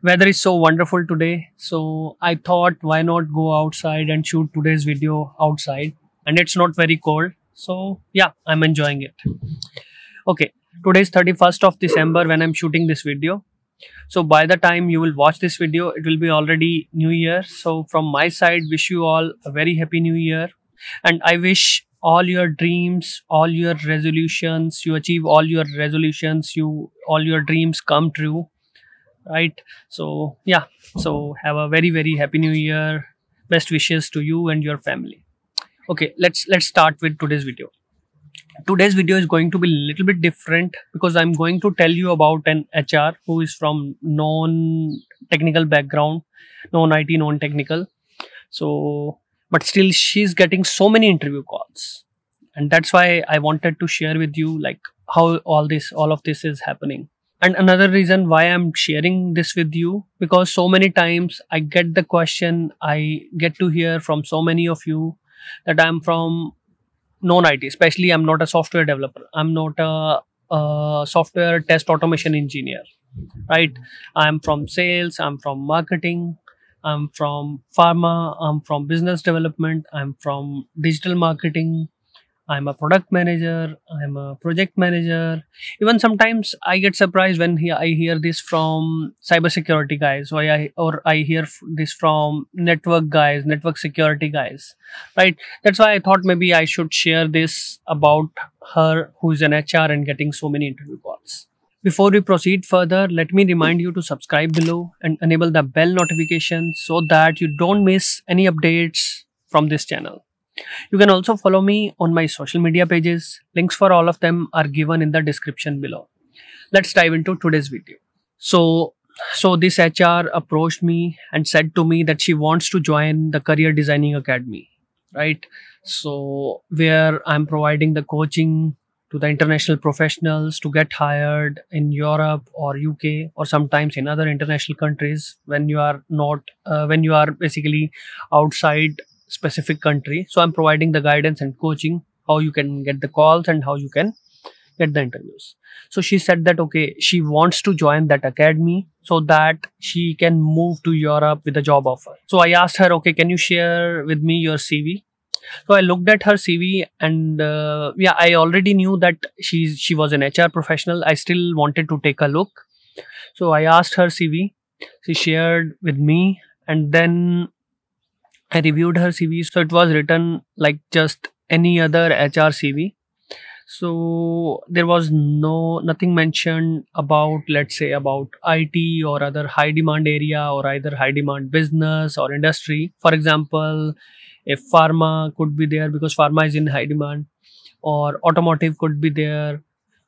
Weather is so wonderful today, so I thought why not go outside and shoot today's video outside. And it's not very cold, so yeah, I'm enjoying it. Okay, today's 31st of December when I'm shooting this video. So by the time you will watch this video, it will be already New Year. So from my side, wish you all a very happy New Year. And I wish all your dreams, all your resolutions, you achieve all your resolutions, all your dreams come true, right? So yeah, so have a very happy New Year. Best wishes to you and your family. Okay, let's start with today's video. Today's video is going to be a little bit different because I'm going to tell you about an HR who is from non-technical background, non-IT, non-technical. So, but still she's getting so many interview calls. And that's why I wanted to share with you like how all of this is happening. And another reason why I'm sharing this with you, because so many times I get the question, I get to hear from so many of you that I'm from non-IT, especially I'm not a software developer. I'm not a software test automation engineer, right? I'm from sales, I'm from marketing, I'm from pharma, I'm from business development, I'm from digital marketing, I'm a product manager, I'm a project manager. Even sometimes I get surprised when I hear this from cybersecurity guys, or I hear this from network guys, network security guys, right? That's why I thought maybe I should share this about her who is an HR and getting so many interview calls. Before we proceed further, let me remind you to subscribe below and enable the bell notification so that you don't miss any updates from this channel. You can also follow me on my social media pages. Links for all of them are given in the description below. Let's dive into today's video. So this HR approached me and said to me that she wants to join the Career Designing Academy, right? So where I'm providing the coaching to the international professionals to get hired in Europe or UK or sometimes in other international countries when you are basically outside specific country. So I'm providing the guidance and coaching how you can get the calls and how you can get the interviews. So she said that okay, she wants to join that academy so that she can move to Europe with a job offer. So I asked her, okay, can you share with me your CV? So I looked at her CV and yeah, I already knew that she was an HR professional. I still wanted to take a look. So I asked her CV. She shared with me and then I reviewed her CV. So it was written like just any other HR CV. So there was nothing mentioned about, let's say, about IT or other high demand area or either high demand business or industry. For example, if pharma could be there because pharma is in high demand, or automotive could be there,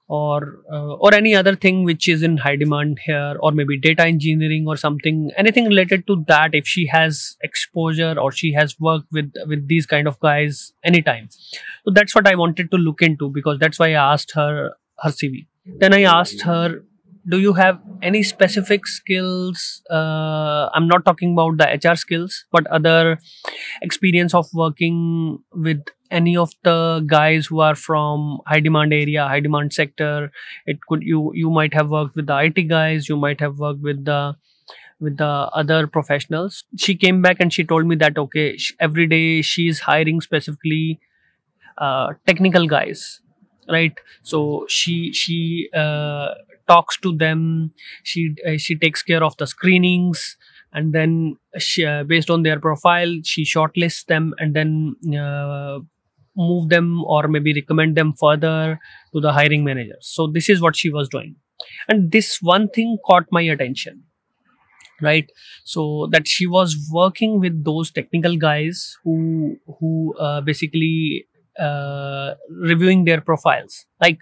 or any other thing which is in high demand here, or maybe data engineering or something, anything related to that. If she has exposure or she has worked with these kind of guys anytime, so that's what I wanted to look into, because that's why I asked her CV. Then I asked her, do you have any specific skills? I'm not talking about the HR skills, but other experience of working with any of the guys who are from high demand area, high demand sector. It could, you might have worked with the IT guys, you might have worked with the other professionals. She came back and she told me that okay, every day she's hiring specifically technical guys, right? So she talks to them, she takes care of the screenings, and then she, based on their profile, she shortlists them and then move them or maybe recommend them further to the hiring managers. So this is what she was doing, and this one thing caught my attention, right? So that she was working with those technical guys who basically reviewing their profiles. Like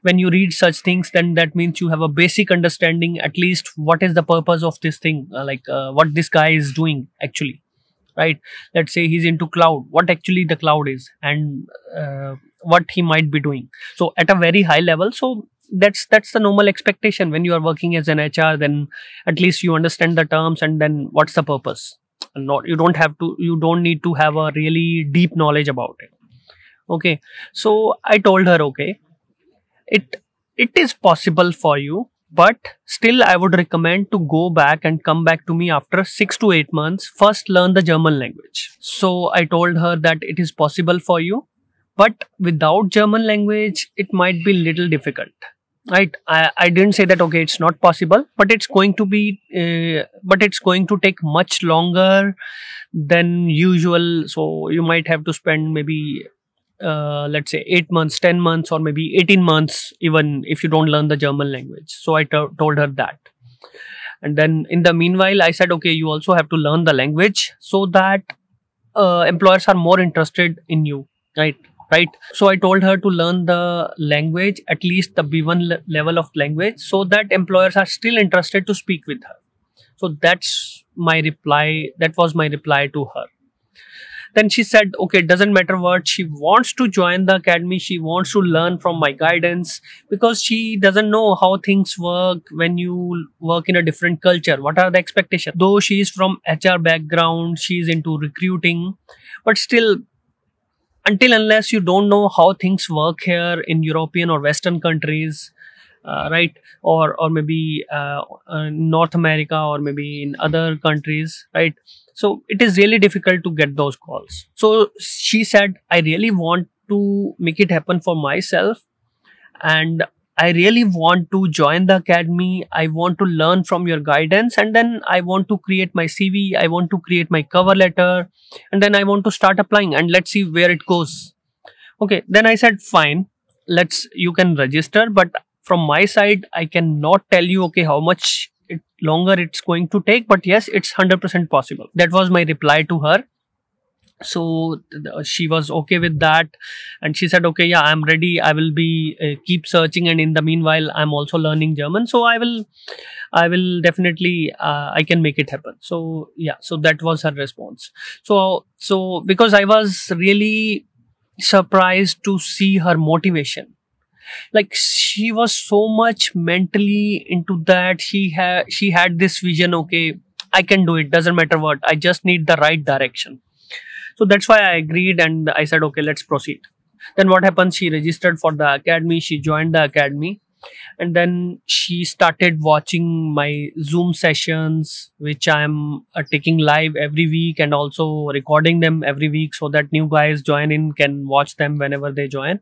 when you read such things, then that means you have a basic understanding at least what is the purpose of this thing, what this guy is doing actually, right? Let's say he's into cloud, what actually the cloud is, and what he might be doing. So at a very high level, so that's the normal expectation when you are working as an HR. Then at least you understand the terms and then what's the purpose. And not, you don't need to have a really deep knowledge about it. Okay, so I told her, okay, it is possible for you but still I would recommend to go back and come back to me after 6 to 8 months. First learn the German language. So I told her that it is possible for you, but without German language it might be little difficult, right? I didn't say that okay it's not possible, but it's going to be but it's going to take much longer than usual. So you might have to spend maybe let's say 8 months, 10 months, or maybe 18 months even if you don't learn the German language. So I told her that. And then in the meanwhile I said okay, you also have to learn the language so that employers are more interested in you, right. So I told her to learn the language, at least the B1 level of language, so that employers are still interested to speak with her. So that's my reply. That was my reply to her. Then she said okay, it doesn't matter what, she wants to join the academy, she wants to learn from my guidance, because she doesn't know how things work when you work in a different culture. What are the expectations? Though she is from HR background, she is into recruiting, but still, until unless you don't know how things work here in European or Western countries, right, or maybe North America, or maybe in other countries, right, so it is really difficult to get those calls. So she said I really want to make it happen for myself, and I really want to join the academy. I want to learn from your guidance, and then I want to create my CV, I want to create my cover letter, and then I want to start applying, and let's see where it goes. Okay, then I said fine, you can register, but from my side I cannot tell you okay how much longer it's going to take, but yes, it's 100% possible. That was my reply to her. So she was okay with that, and she said okay, yeah, I'm ready, I will be keep searching, and in the meanwhile I'm also learning German, so I will definitely I can make it happen. So yeah, so that was her response. So because I was really surprised to see her motivation, like she was so much mentally into that. She had this vision, okay, I can do it, doesn't matter what, I just need the right direction. So that's why I agreed, and I said okay, let's proceed. Then what happened, she registered for the academy, she joined the academy, and then she started watching my Zoom sessions, which I'm taking live every week, and also recording them every week so that new guys join in can watch them whenever they join.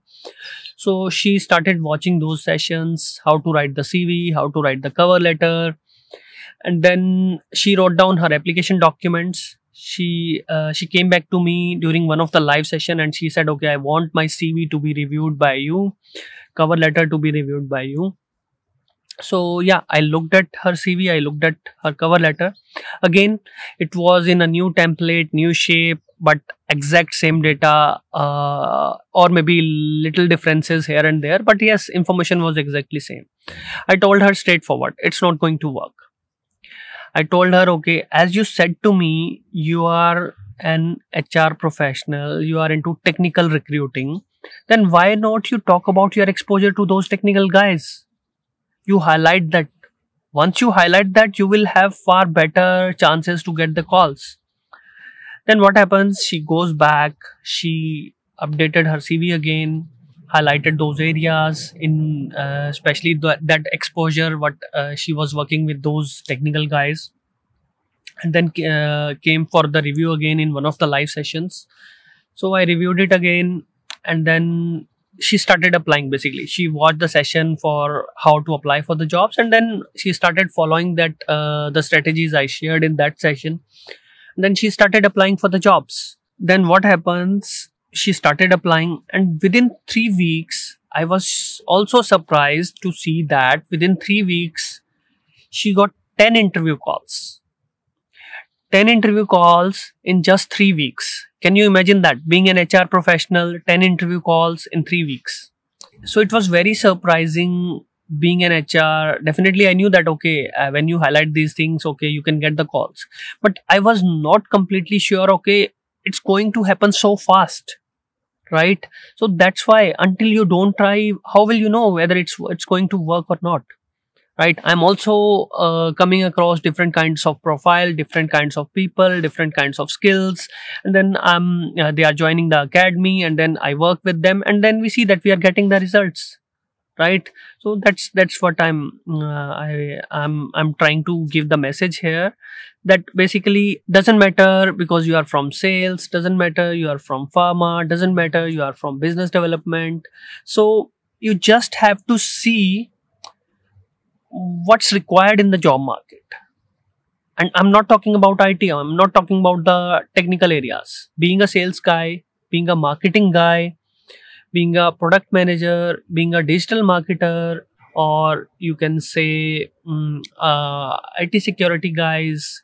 So she started watching those sessions, how to write the CV, how to write the cover letter, and then she wrote down her application documents. She came back to me during one of the live session, and she said okay, I want my CV to be reviewed by you, cover letter to be reviewed by you. So yeah, I looked at her CV, I looked at her cover letter. Again, it was in a new template, new shape, but exact same data, or maybe little differences here and there, but yes, information was exactly same. I told her straightforward, it's not going to work. I told her okay, as you said to me, you are an HR professional, you are into technical recruiting, then why not you talk about your exposure to those technical guys? You highlight that. Once you highlight that, you will have far better chances to get the calls. Then what happens, she goes back, she updated her CV again, highlighted those areas in especially that exposure, what she was working with those technical guys, and then came for the review again in one of the live sessions. So I reviewed it again, and then she started applying. Basically, she watched the session for how to apply for the jobs, and then she started following that the strategies I shared in that session. And then she started applying for the jobs. Then what happens, she started applying, and within 3 weeks, I was also surprised to see that within 3 weeks she got 10 interview calls. 10 interview calls in just 3 weeks. Can you imagine that? Being an HR professional, 10 interview calls in 3 weeks. So it was very surprising. Being an HR, definitely I knew that okay, when you highlight these things, okay, you can get the calls. But I was not completely sure, okay, it's going to happen so fast, right? So that's why until you don't try, how will you know whether it's going to work or not? Right, I'm also coming across different kinds of profile, different kinds of people, different kinds of skills, and then they are joining the academy, and then I work with them, and then we see that we are getting the results, right? So that's what I'm trying to give the message here, that basically doesn't matter because you are from sales, doesn't matter you are from pharma, doesn't matter you are from business development. So you just have to see what's required in the job market. And I'm not talking about IT, I'm not talking about the technical areas. Being a sales guy, being a marketing guy, being a product manager, being a digital marketer, or you can say IT security guys,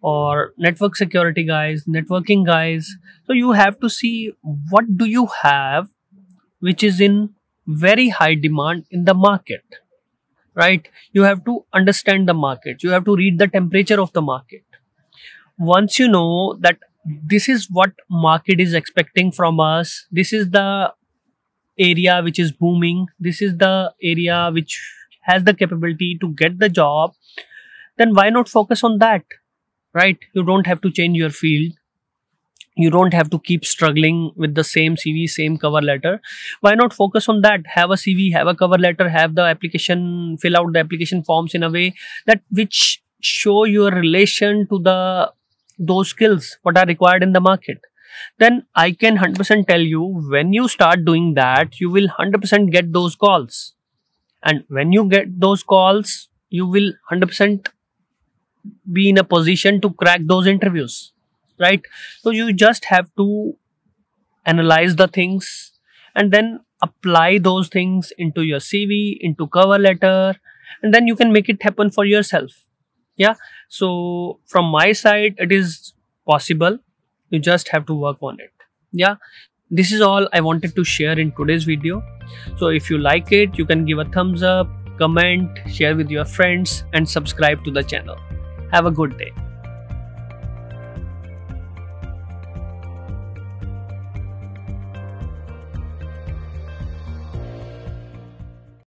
or network security guys, networking guys. So you have to see what do you have which is in very high demand in the market, right? You have to understand the market, you have to read the temperature of the market. Once you know that this is what market is expecting from us, this is the area which is booming, this is the area which has the capability to get the job, then why not focus on that, right? You don't have to change your field, you don't have to keep struggling with the same CV, same cover letter. Why not focus on that? Have a CV, have a cover letter, have the application, fill out the application forms in a way that which show your relation to those skills what are required in the market. Then I can 100% tell you, when you start doing that, you will 100% get those calls. And when you get those calls, you will 100% be in a position to crack those interviews, right? So you just have to analyze the things and then apply those things into your CV, into cover letter, and then you can make it happen for yourself. Yeah. So from my side, it is possible. You just have to work on it. Yeah. This is all I wanted to share in today's video. So if you like it, you can give a thumbs up, comment, share with your friends, and subscribe to the channel. Have a good day.